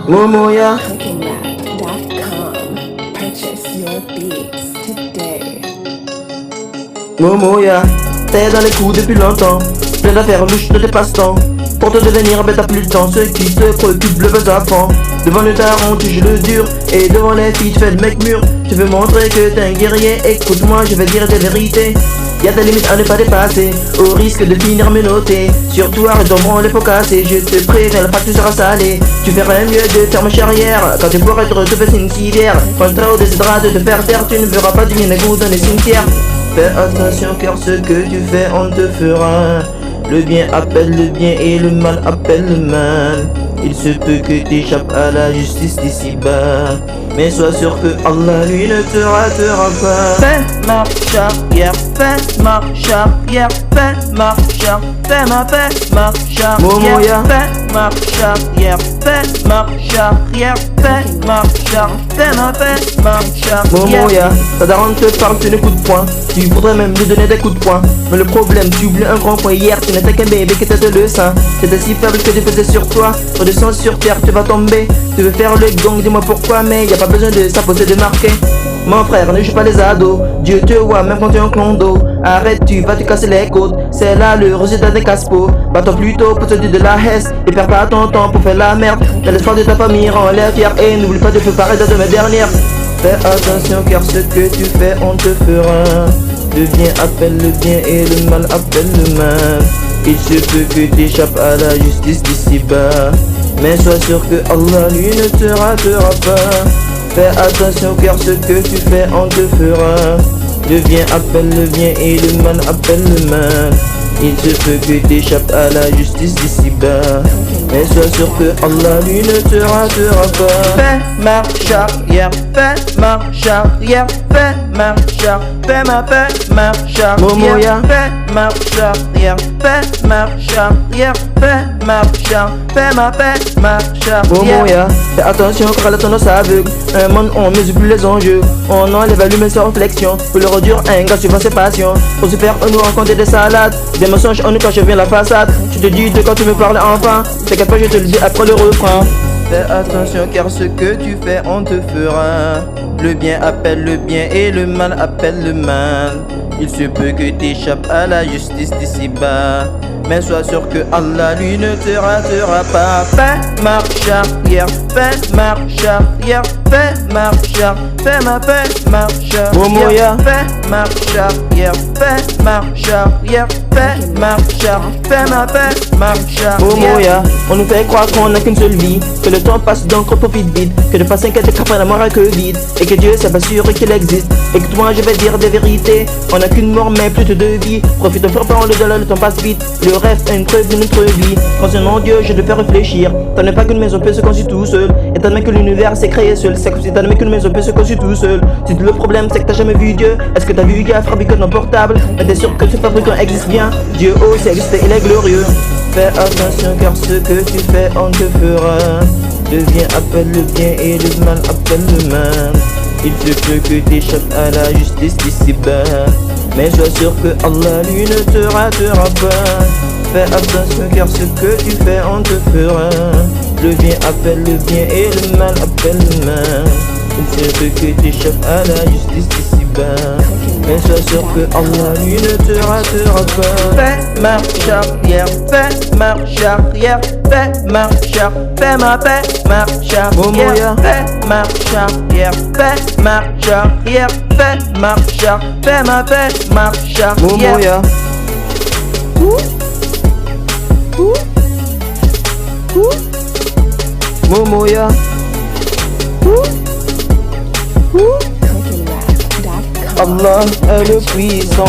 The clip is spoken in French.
Momoya. CookingRap.com. Purchase your beats today. Momoya, t'es dans les coups depuis longtemps. Plein d'affaires louches de tes passe-temps. Pour te devenir bête t'as plus le temps. Ceux qui te préoccupent le buzz à fond. Devant le daron tu joues le dur. Et devant les filles tu fais le mec mûr. Tu veux montrer que t'es un guerrier. Écoute-moi je vais dire des vérités. Y'a des limites à ne pas dépasser. Au risque de finir menotté. Sur toi arrête d'en les faut casser. Je te préviens la facture sera salée. Tu ferais mieux de faire ma charrière. Quand tu pourrais te faire une civière. Quand trop décidera de te faire taire. Tu ne verras pas du bien à goût dans les cimetières. Fais attention car ce que tu fais on te fera. Le bien appelle le bien et le mal appelle le mal. Il se peut que t'échappes à la justice d'ici-bas. Mais sois sûr que Allah lui ne te ratera pas. Fais marche arrière, fais marche arrière, fais marche arrière, fais marche arrière, Momoya. Fais marche arrière, fais marche arrière, fais marche arrière, fais marche arrière. Momoya, ta daronne te parle, tu n'écoutes point. Tu voudrais même lui donner des coups de poing. Mais le problème, tu oublies un grand point. Hier, tu n'étais qu'un bébé qui était le sein. C'était si faible que tu faisais sur toi. Redescends sur terre, tu vas tomber. Tu veux faire le gong, dis-moi pourquoi. Mais y a pas besoin de s'imposer de marquer. Mon frère, ne joue pas les ados. Dieu te voit même quand tu es un clon d'eau. Arrête, tu vas te casser les côtes. C'est là le résultat des casse-pots. Bats-toi plutôt pour te dire de la hesse. Et perds pas ton temps pour faire la merde. T'as l'espoir de ta famille, rends-les fiers. Et n'oublie pas de préparer ta demain dernière. Fais attention car ce que tu fais on te fera. Le bien appelle le bien et le mal appelle le mal. Il se peut que t'échappes à la justice d'ici-bas. Mais sois sûr que Allah lui ne te ratera pas. Fais attention car ce que tu fais on te fera. Le bien appelle le bien et le mal appelle le mal. Il se peut que t'échappes à la justice d'ici-bas. Mais sois sûr que Allah lui ne te ratera pas. Fais marche arrière, fais marche arrière, fais marche arrière, fais marche arrière, Momoya. Fais marche arrière, fais marche arrière, fais marche arrière, fais marche arrière, Momoya. Fais attention car la tendance aveugle. Un monde on mesure plus les enjeux. On enlève l'humain sans réflexion. Pour le redure un gars suivant ses passions. Pour se faire on nous raconter des salades. Des mensonges on nous cache bien la façade. Tu te dis de quand tu me parles enfin. T'inquiète pas je te le dis après le refrain. Fais attention car ce que tu fais on te fera. Le bien appelle le bien et le mal appelle le mal. Il se peut que t'échappes à la justice d'ici-bas. Mais sois sûr que Allah lui ne te ratera pas. Fais marche arrière, fais marche arrière, fais marche arrière, fais marche arrière, Momoya. Fais marche arrière, fais marche arrière, fais marche arrière, fais marche arrière, Momoya. On nous fait croire qu'on n'a qu'une seule vie. Que le temps passe donc on profite vite. Que de pas s'inquiéter qu'après la mort a que vide. Et que Dieu c'est pas sûr qu'il existe. Écoute-moi je vais dire des vérités. On n'a qu'une mort mais plus de deux vies. Profite un peu pendant le dollar, le temps passe vite. Le rêve est une preuve de notre vie. Concernant Dieu je te fais réfléchir. T'admets pas qu'une maison peut se construire tout seul. Et t'admets que l'univers s'est créé seul. C'est comme si t'admets qu'une maison peut se construire tout seul. Si le problème c'est que t'as jamais vu Dieu. Est-ce que t'as vu gars fabriquer un portable? Mais t'es sûr que ce fabricant existe bien. Dieu aussi existe et il est glorieux. Fais attention car ce que tu fais on te fera. Le bien appelle le bien et le mal appelle le mal. Il se peut que t'échappes à la justice d'ici-bas. Mais sois sûr que Allah lui ne te ratera pas. Fais attention car ce que tu fais on te fera. Le bien appelle le bien et le mal appelle le mal. Il se peut que t'échappes à la justice d'ici-bas. Mais sois sûr que Allah lui ne te ratera pas. Fais marche arrière, fais marche arrière, fais marche arrière, fais marche arrière, Momoya. Fais marche arrière, fais marche arrière, fais marche arrière, fais marche arrière, Momoya. Momoya. CookingRap.com. Allah est le puissant.